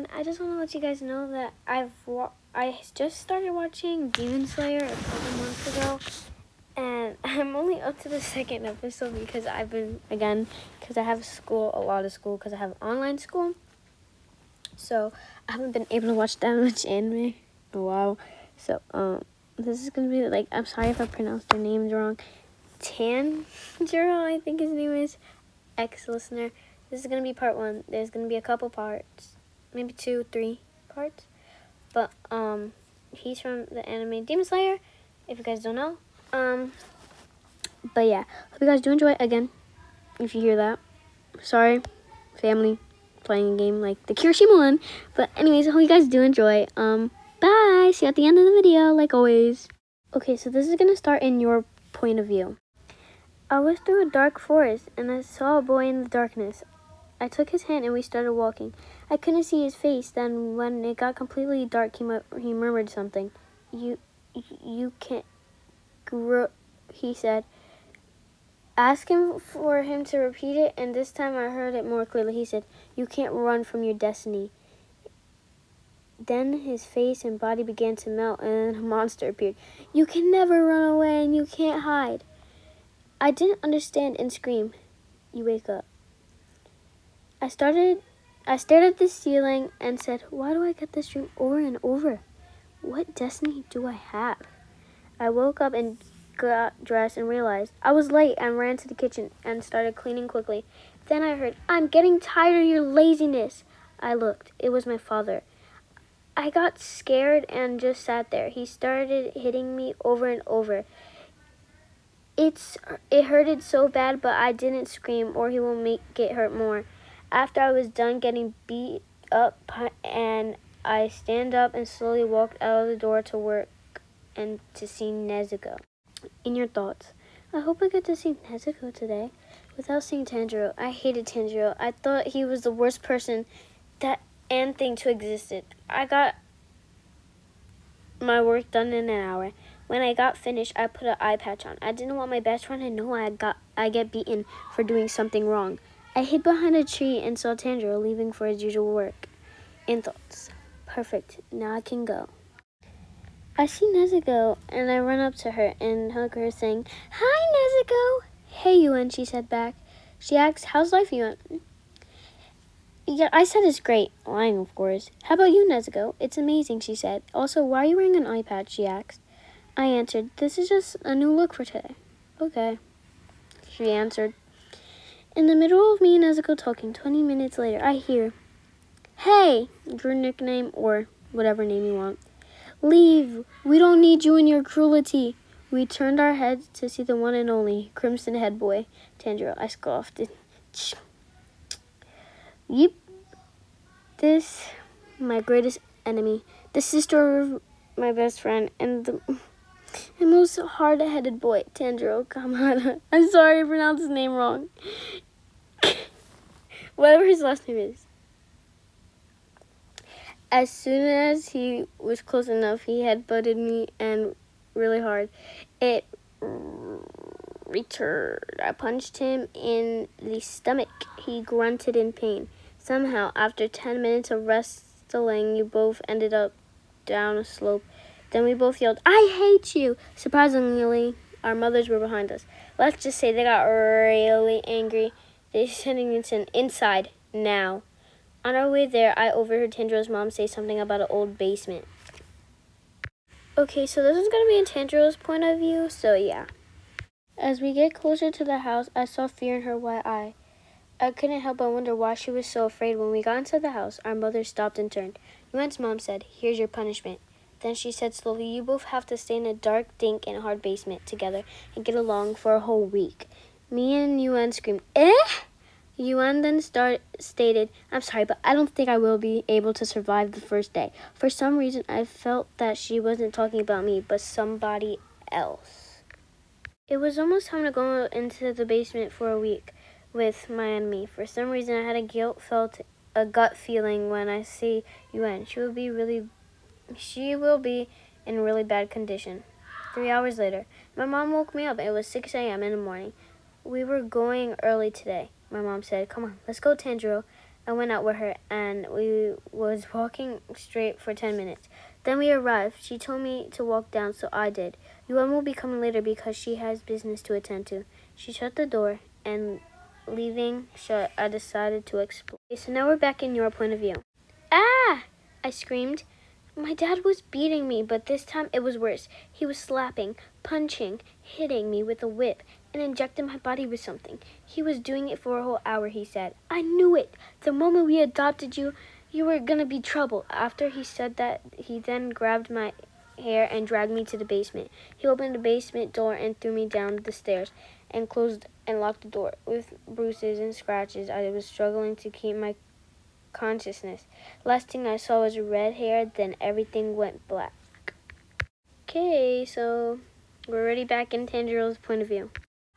everyone. I just want to let you guys know that I just started watching Demon Slayer a couple months ago, and I'm only up to the second episode because because I have a lot of school, because I have online school, so I haven't been able to watch that much anime in a while. So this is gonna be like, I'm sorry if I pronounced their names wrong. Tanjiro, I think his name is, ex-listener. This is gonna be part 1. There's gonna be a couple parts, maybe 2, 3 parts. But he's from the anime Demon Slayer, if you guys don't know. But yeah, hope you guys do enjoy it. Again, if you hear that, sorry, family playing a game like the Kirishima one. But anyways, I hope you guys do enjoy. Bye. See you at the end of the video, like always. Okay, so this is gonna start in your point of view. I was through a dark forest and I saw a boy in the darkness. I took his hand and we started walking. I couldn't see his face. Then when it got completely dark, he murmured something. You can't grow, he said. Ask him for him to repeat it, and this time I heard it more clearly. He said, you can't run from your destiny. Then his face and body began to melt and a monster appeared. You can never run away and you can't hide. I didn't understand and screamed. You wake up. I stared at the ceiling and said, why do I get this dream over and over? What destiny do I have? I woke up and got dressed and realized I was late and ran to the kitchen and started cleaning quickly. Then I heard, I'm getting tired of your laziness. I looked. It was my father. I got scared and just sat there. He started hitting me over and over. It hurted so bad, but I didn't scream or he will make it hurt more. After I was done getting beat up, and I stand up and slowly walked out of the door to work and to see Nezuko. In your thoughts, I hope I get to see Nezuko today without seeing Tanjiro. I hated Tanjiro. I thought he was the worst person and thing to exist. I got my work done in an hour. When I got finished, I put an eye patch on. I didn't want my best friend to know I get beaten for doing something wrong. I hid behind a tree and saw Tanjiro leaving for his usual work. In thoughts, perfect. Now I can go. I see Nezuko and I run up to her and hug her, saying, "Hi, Nezuko." "Hey, Yuan," she said back. She asked, "How's life, Yuan?" Yeah, I said it's great. Lying, of course. "How about you, Nezuko?" "It's amazing," she said. "Also, why are you wearing an eye patch?" she asked. I answered, "This is just a new look for today." "Okay," she answered. In the middle of me and Nezuko talking, 20 minutes later, I hear, "Hey," your nickname or whatever name you want. "Leave. We don't need you and your cruelty." We turned our heads to see the one and only Crimson Head Boy, Tanjiro. I scoffed. Yep. This, my greatest enemy, the sister of my best friend, and the most hard-headed boy, Tangiro Kamado. I'm sorry I pronounced his name wrong. Whatever his last name is. As soon as he was close enough, he headbutted me and really hard. It returned. I punched him in the stomach. He grunted in pain. Somehow, after 10 minutes of wrestling, you both ended up down a slope. Then we both yelled, "I hate you!" Surprisingly, our mothers were behind us. Let's just say they got really angry. They said inside now. On our way there, I overheard Tanjiro's mom say something about an old basement. Okay, so this is going to be in Tanjiro's point of view, so yeah. As we get closer to the house, I saw fear in her white eye. I couldn't help but wonder why she was so afraid. When we got inside the house, our mother stopped and turned. Yuan's mom said, "Here's your punishment." Then she said slowly, "You both have to stay in a dark, dank, and hard basement together and get along for a whole week." Me and Yuan screamed, "Eh?" Yuan then stated, "I'm sorry, but I don't think I will be able to survive the first day." For some reason, I felt that she wasn't talking about me, but somebody else. It was almost time to go into the basement for a week with my enemy. For some reason, I had a gut feeling when I see Yuan. She will be in really bad condition. 3 hours later, my mom woke me up. It was 6 a.m. in the morning. "We were going early today," my mom said. "Come on, let's go, Tanjiro." I went out with her, and we was walking straight for 10 minutes. Then we arrived. She told me to walk down, so I did. Yuan will be coming later because she has business to attend to. She shut the door, and leaving shut, I decided to explore. Okay, so now we're back in your point of view. Ah! I screamed. My dad was beating me, but this time it was worse. He was slapping, punching, hitting me with a whip, and injecting my body with something. He was doing it for a whole hour, he said. I knew it. The moment we adopted you, you were gonna be trouble. After he said that, he then grabbed my hair and dragged me to the basement. He opened the basement door and threw me down the stairs and closed and locked the door. With bruises and scratches, I was struggling to keep my consciousness. Last thing I saw was red hair, then everything went black. Okay, so we're already back in Tanjiro's point of view.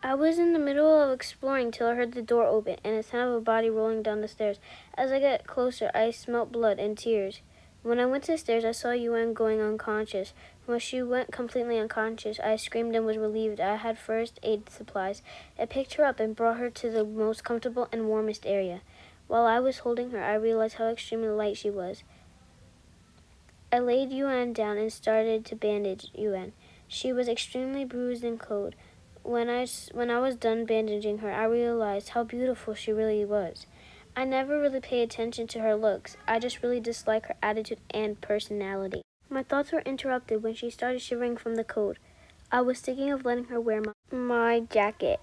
I was in the middle of exploring till I heard the door open and the sound of a body rolling down the stairs. As I got closer, I smelt blood and tears. When I went to the stairs, I saw Yuan going unconscious. When she went completely unconscious, I screamed and was relieved. I had first aid supplies. I picked her up and brought her to the most comfortable and warmest area. While I was holding her, I realized how extremely light she was. I laid Yuan down and started to bandage Yuan. She was extremely bruised and cold. When I was done bandaging her, I realized how beautiful she really was. I never really paid attention to her looks. I just really disliked her attitude and personality. My thoughts were interrupted when she started shivering from the cold. I was thinking of letting her wear my jacket.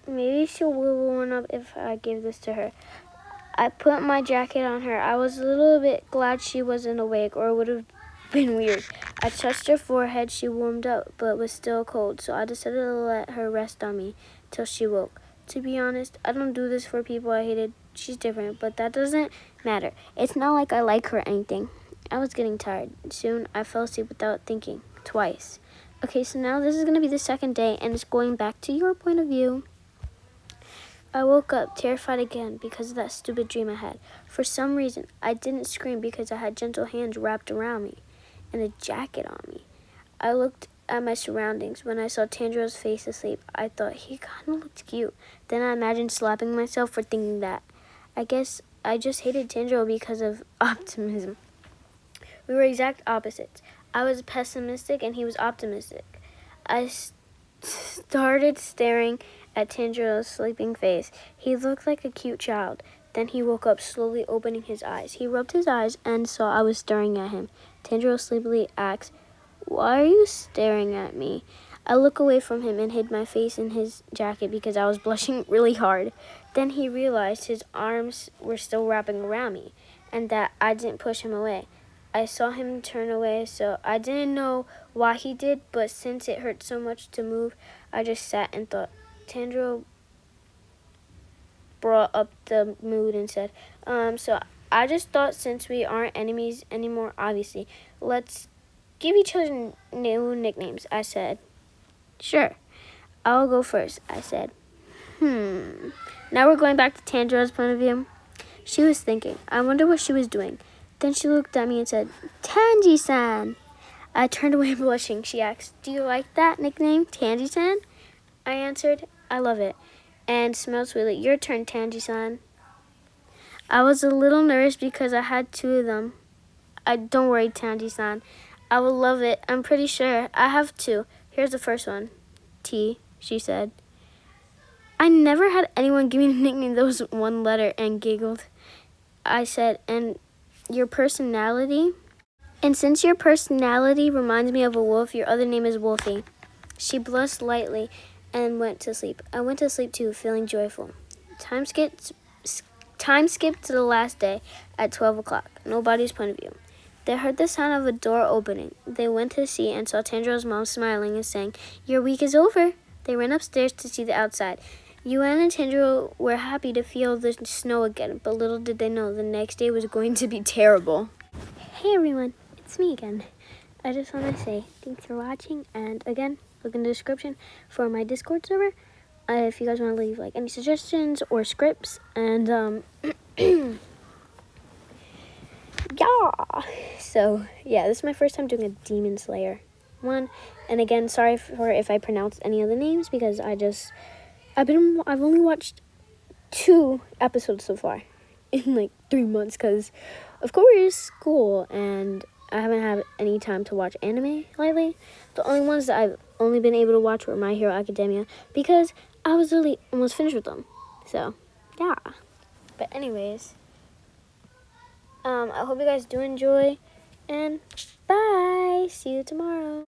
Maybe she'll warm up if I give this to her. I put my jacket on her. I was a little bit glad she wasn't awake, or it would have been weird. I touched her forehead. She warmed up, but was still cold, so I decided to let her rest on me till she woke. To be honest, I don't do this for people I hated. She's different, but that doesn't matter. It's not like I like her or anything. I was getting tired. Soon, I fell asleep without thinking. Twice. Okay, so now this is going to be the second day, and it's going back to your point of view. I woke up terrified again because of that stupid dream I had. For some reason, I didn't scream because I had gentle hands wrapped around me and a jacket on me. I looked at my surroundings. When I saw Tanjiro's face asleep, I thought he kind of looked cute. Then I imagined slapping myself for thinking that. I guess I just hated Tanjiro because of optimism. We were exact opposites. I was pessimistic and he was optimistic. I started staring at Tanjiro's sleeping face. He looked like a cute child. Then he woke up, slowly opening his eyes. He rubbed his eyes and saw I was staring at him. Tanjiro sleepily asked, "Why are you staring at me?" I looked away from him and hid my face in his jacket because I was blushing really hard. Then he realized his arms were still wrapping around me and that I didn't push him away. I saw him turn away, so I didn't know why he did, but since it hurt so much to move, I just sat and thought. Tanjiro brought up the mood and said, so I just thought since we aren't enemies anymore, obviously, let's give each other new nicknames, I said. Sure, I'll go first, I said. Now we're going back to Tanjiro's point of view. She was thinking, I wonder what she was doing. Then she looked at me and said, Tanji-san. I turned away blushing. She asked, do you like that nickname, Tanji-san? I answered, I love it, and smells sweetly. Your turn, Tanji-san. I was a little nervous because I had two of them. Don't worry, Tanji-san. I will love it. I'm pretty sure. I have two. Here's the first one. T, she said. I never had anyone give me a nickname that was one letter and giggled. I said, and your personality? And since your personality reminds me of a wolf, your other name is Wolfie. She blushed lightly and went to sleep. I went to sleep too, feeling joyful. Time skipped to the last day at 12 o'clock. Nobody's point of view. They heard the sound of a door opening. They went to see and saw Tanjiro's mom smiling and saying, your week is over. They ran upstairs to see the outside. Yuan and Tanjiro were happy to feel the snow again, but little did they know the next day was going to be terrible. Hey everyone, it's me again. I just want to say thanks for watching, and again, look in the description for my Discord server if you guys want to leave like any suggestions or scripts. And yeah, so yeah, this is my first time doing a Demon Slayer one, and again, sorry for if I pronounced any of the names because I've only watched 2 episodes so far. in like 3 months because, of course, school, and I haven't had any time to watch anime lately. The only ones that I've only been able to watch were My Hero Academia because I was really almost finished with them. So, yeah. But anyways, I hope you guys do enjoy, and bye. See you tomorrow.